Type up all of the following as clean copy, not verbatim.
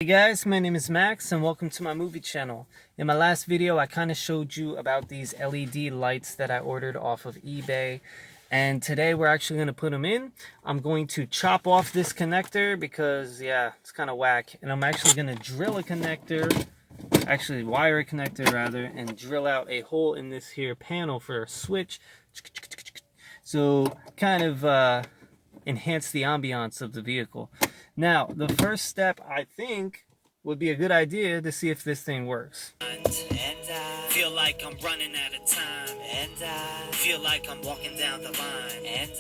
Hey guys, my name is Max and welcome to my movie channel. In my last video I kind of showed you about these LED lights that I ordered off of eBay, and today we're actually going to put them in. I'm going to chop off this connector because yeah, it's kind of whack, and I'm actually going to drill a connector, actually wire a connector rather, and drill out a hole in this here panel for a switch, so kind of enhance the ambiance of the vehicle. Now, the first step, I think, would be a good idea to see if this thing works. And I feel like I'm running out of time. And I feel like I'm walking down the line. And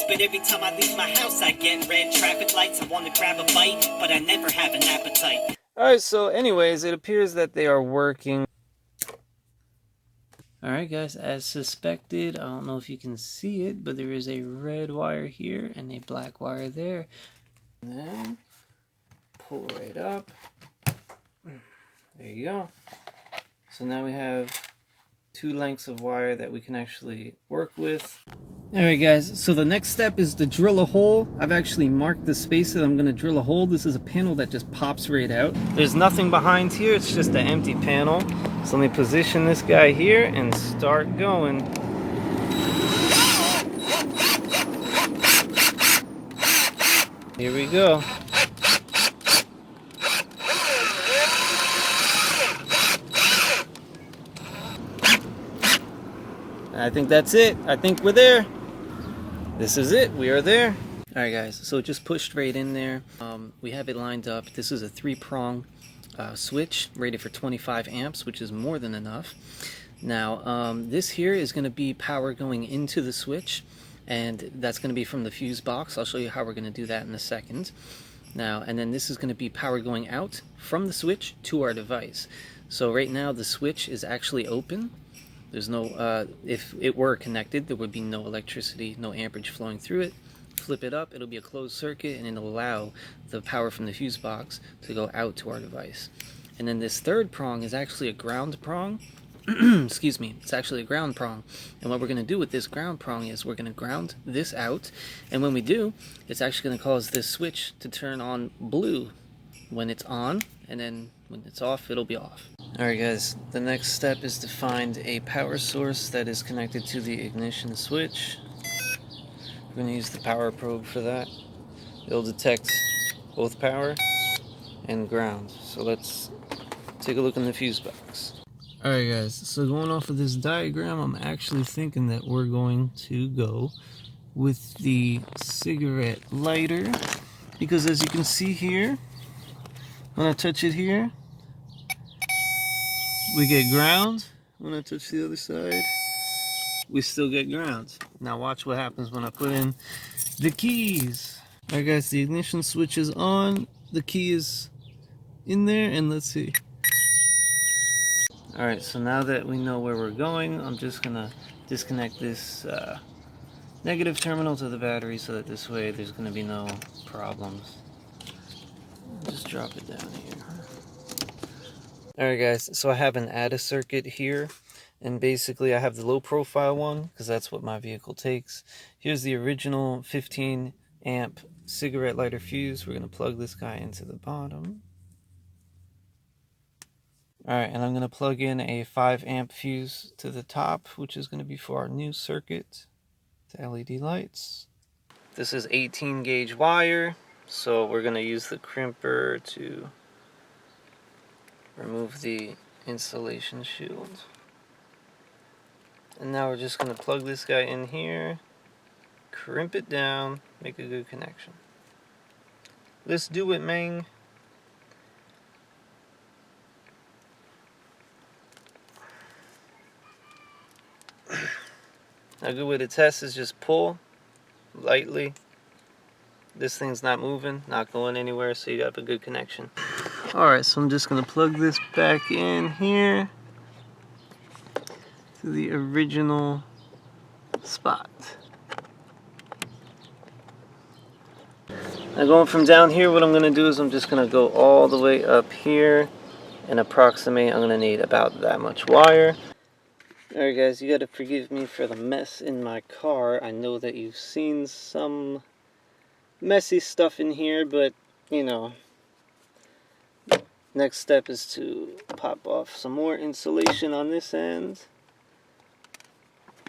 but every time I leave my house, I get red traffic lights. I want to grab a bite, but I never have an appetite. Alright, so anyways, it appears that they are working. Alright guys, as suspected, I don't know if you can see it, but there is a red wire here and a black wire there. And then pull right up. There you go. So now we have two lengths of wire that we can actually work with. Alright guys, so the next step is to drill a hole. I've actually marked the space that I'm going to drill a hole. This is a panel that just pops right out. There's nothing behind here, it's just an empty panel. So let me position this guy here and start going. Here we go. I think that's it. I think we're there. This is it. We are there. Alright guys, so just pushed right in there. We have it lined up. This is a 3-prong switch rated for 25 amps, which is more than enough. Now, this here is going to be power going into the switch, and that's going to be from the fuse box. I'll show you how we're going to do that in a second. Now, and then this is going to be power going out from the switch to our device. So right now the switch is actually open. There's no, if it were connected, there would be no electricity, no amperage flowing through it. Flip it up, it'll be a closed circuit, and it'll allow the power from the fuse box to go out to our device. And then this third prong is actually a ground prong. Excuse me, it's actually a ground prong. And what we're going to do with this ground prong is we're going to ground this out, and when we do, it's actually going to cause this switch to turn on blue when it's on, and then when it's off, it'll be off. Alright guys, the next step is to find a power source that is connected to the ignition switch. We're going to use the power probe for that. It'll detect both power and ground. So let's take a look in the fuse box. Alright guys, so going off of this diagram, I'm actually thinking that we're going to go with the cigarette lighter, because as you can see here, when I touch it here, we get ground. When I touch the other side, we still get ground. Now watch what happens when I put in the keys. Alright guys, the ignition switch is on, the key is in there, and let's see. Alright, so now that we know where we're going, I'm just gonna disconnect this negative terminal to the battery so that this way there's gonna be no problems. Just drop it down here. Alright guys, so I have an ADA circuit here, and basically I have the low profile one because that's what my vehicle takes. Here's the original 15 amp cigarette lighter fuse. We're going to plug this guy into the bottom. Alright, and I'm going to plug in a 5 amp fuse to the top, which is going to be for our new circuit, the LED lights. This is 18 gauge wire, so we're going to use the crimper to remove the insulation shield. And now we're just going to plug this guy in here, crimp it down, make a good connection. Let's do it, man. A good way to test is just pull lightly. This thing's not moving, not going anywhere, so you have a good connection. Alright, so I'm just going to plug this back in here to the original spot. Now going from down here, what I'm going to do is I'm just going to go all the way up here and approximate. I'm going to need about that much wire. Alright guys, you got to forgive me for the mess in my car. I know that you've seen some messy stuff in here, but you know, next step is to pop off some more insulation on this end.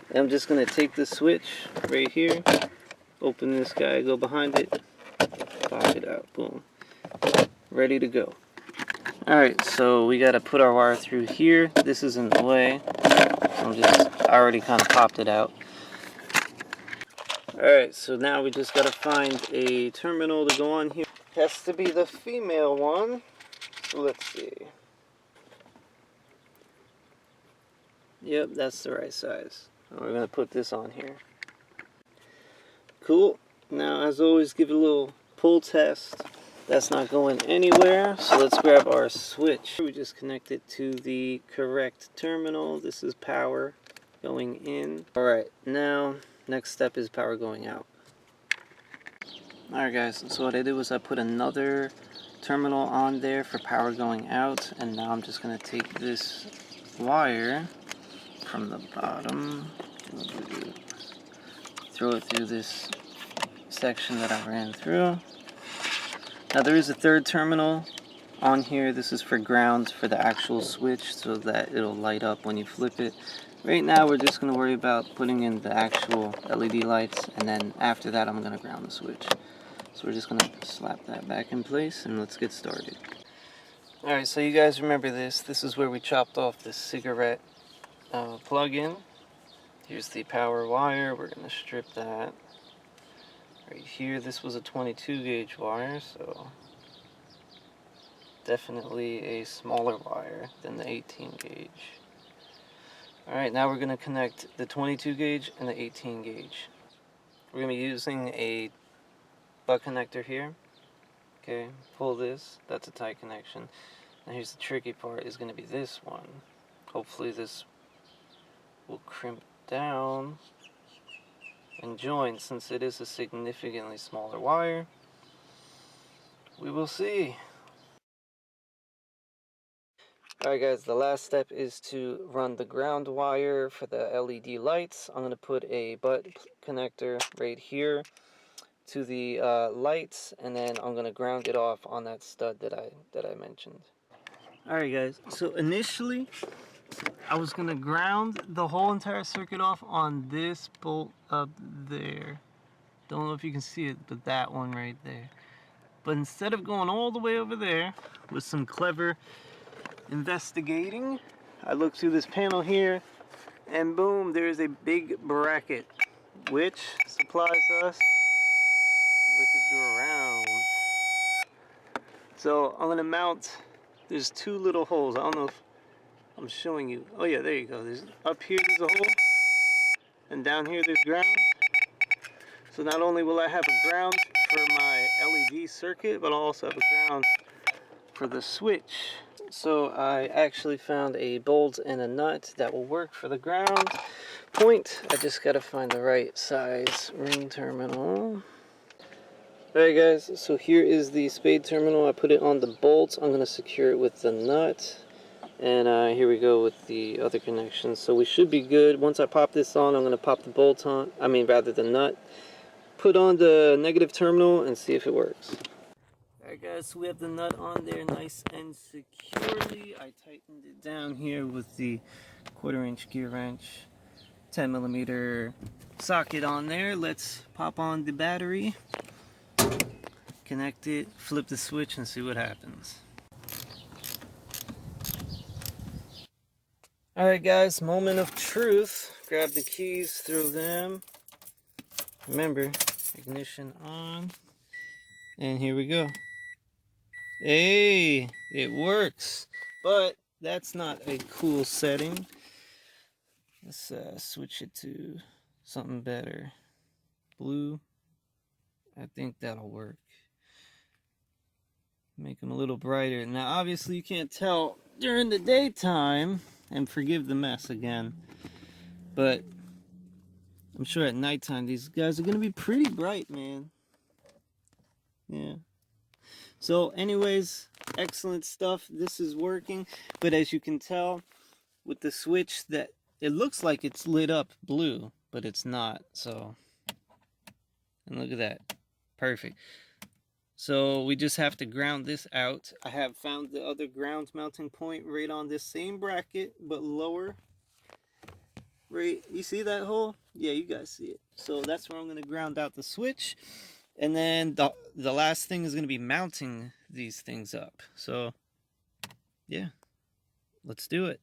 And I'm just going to take the switch right here, open this guy, go behind it, pop it out, boom. Ready to go. Alright, so we got to put our wire through here. This is in the way. So I already kind of popped it out. Alright, so now we just got to find a terminal to go on here. Has to be the female one. So let's see. Yep, that's the right size. We're going to put this on here. Cool. Now, as always, give it a little pull test. That's not going anywhere. So let's grab our switch. We just connect it to the correct terminal. This is power going in. Alright, now next step is power going out. Alright guys, so what I did was I put another terminal on there for power going out. And now I'm just going to take this wire from the bottom, throw it through this section that I ran through. Now there is a third terminal on here. This is for ground for the actual switch so that it'll light up when you flip it. Right now we're just going to worry about putting in the actual LED lights, and then after that I'm going to ground the switch. So we're just going to slap that back in place and let's get started. Alright, so you guys remember this. This is where we chopped off the cigarette plug-in. Here's the power wire. We're going to strip that. Right here, this was a 22 gauge wire, so definitely a smaller wire than the 18 gauge. Alright, now we're going to connect the 22 gauge and the 18 gauge. We're going to be using a butt connector here. Okay, pull this, that's a tight connection. Now here's the tricky part, is going to be this one. Hopefully this will crimp down and join, since it is a significantly smaller wire. We will see. Alright guys, the last step is to run the ground wire for the LED lights. I'm going to put a butt connector right here to the lights, and then I'm going to ground it off on that stud that I mentioned. Alright guys, so initially I was going to ground the whole entire circuit off on this bolt up there. Don't know if you can see it, but that one right there. But instead of going all the way over there, with some clever investigating, I looked through this panel here, and boom, there's a big bracket, which supplies us with a ground. So I'm going to mount, there's two little holes. I don't know if I'm showing you. Oh yeah, there you go. There's up here there's a hole, and down here there's ground. So not only will I have a ground for my LED circuit, but I'll also have a ground for the switch. So I actually found a bolt and a nut that will work for the ground point. I just gotta find the right size ring terminal. Alright guys, so here is the spade terminal. I put it on the bolt. I'm gonna secure it with the nut. And here we go with the other connections. So we should be good. Once I pop this on, I'm going to pop the bolt on, the nut. Put on the negative terminal and see if it works. Alright guys, so we have the nut on there nice and securely. I tightened it down here with the 1/4" gear wrench. 10mm socket on there. Let's pop on the battery. Connect it, flip the switch, and see what happens. Alright guys, moment of truth. Grab the keys, throw them. Remember, ignition on. And here we go. Hey, it works. But that's not a cool setting. Let's switch it to something better. Blue. I think that'll work. Make them a little brighter. Now obviously you can't tell during the daytime. And forgive the mess again, but I'm sure at nighttime these guys are gonna be pretty bright, man. Yeah. So anyways, excellent stuff. This is working, but as you can tell with the switch, that it looks like it's lit up blue, but it's not. So, and look at that, perfect. So we just have to ground this out. I have found the other ground mounting point right on this same bracket, but lower. Right, you see that hole? Yeah, you guys see it. So that's where I'm going to ground out the switch. And then the last thing is going to be mounting these things up. So, yeah, let's do it.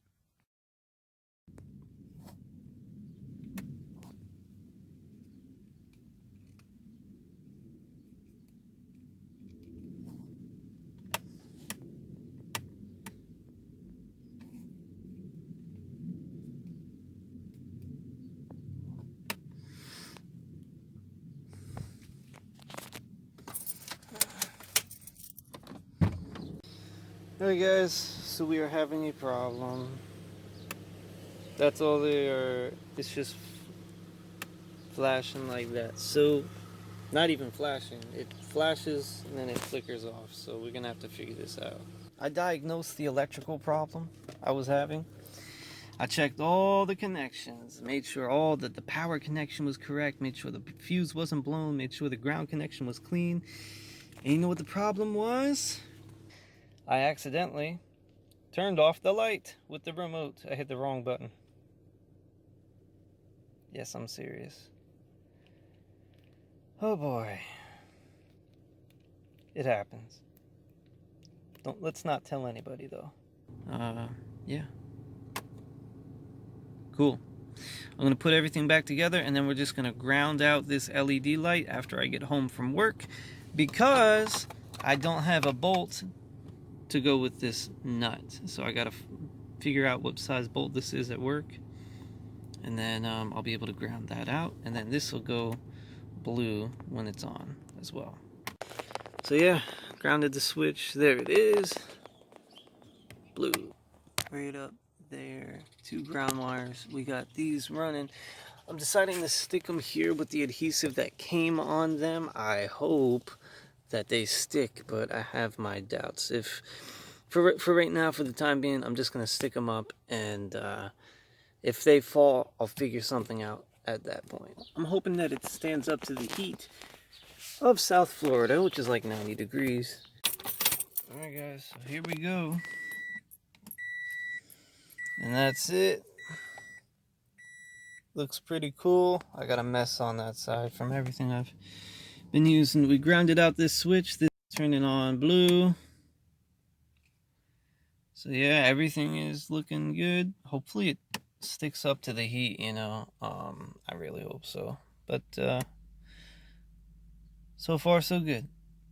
Alright guys, so we are having a problem. That's all they are. It's just flashing like that. So, not even flashing. It flashes and then it flickers off. So we're gonna have to figure this out. I diagnosed the electrical problem I was having. I checked all the connections, made sure all the power connection was correct, made sure the fuse wasn't blown, made sure the ground connection was clean. And you know what the problem was? I accidentally turned off the light with the remote. I hit the wrong button. Yes, I'm serious. Oh boy. It happens. Let's not tell anybody though. Yeah. Cool. I'm gonna put everything back together and then we're just gonna ground out this LED light after I get home from work, because I don't have a bolt to go with this nut. So I gotta figure out what size bolt this is at work, and then I'll be able to ground that out, and then this will go blue when it's on as well. So yeah, grounded the switch. There it is. Blue. Right up there. 2 ground wires. We got these running. I'm deciding to stick them here with the adhesive that came on them. I hope that they stick, but I have my doubts. If for right now, for the time being, I'm just gonna stick them up, and if they fall, I'll figure something out at that point. I'm hoping that it stands up to the heat of South Florida, which is like 90 degrees. All right, guys, so here we go, and that's it. Looks pretty cool. I got a mess on that side from everything I've been using. We grounded out this switch. This is turning on blue. So yeah, everything is looking good. Hopefully it sticks up to the heat, you know. I really hope so. But so far so good.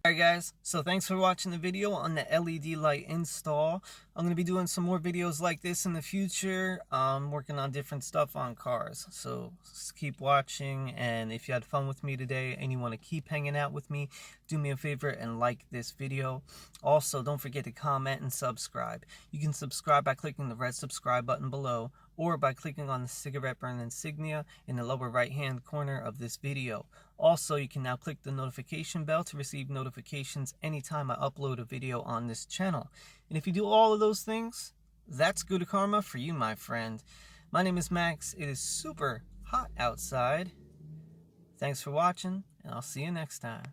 Alright guys, so thanks for watching the video on the LED light install. I'm going to be doing some more videos like this in the future. Working on different stuff on cars. So just keep watching, and if you had fun with me today and you want to keep hanging out with me, do me a favor and like this video. Also, don't forget to comment and subscribe. You can subscribe by clicking the red subscribe button below, or by clicking on the cigarette burn insignia in the lower right hand corner of this video. Also, you can now click the notification bell to receive notifications anytime I upload a video on this channel. And if you do all of those things, that's good karma for you, my friend. My name is Max. It is super hot outside. Thanks for watching, and I'll see you next time.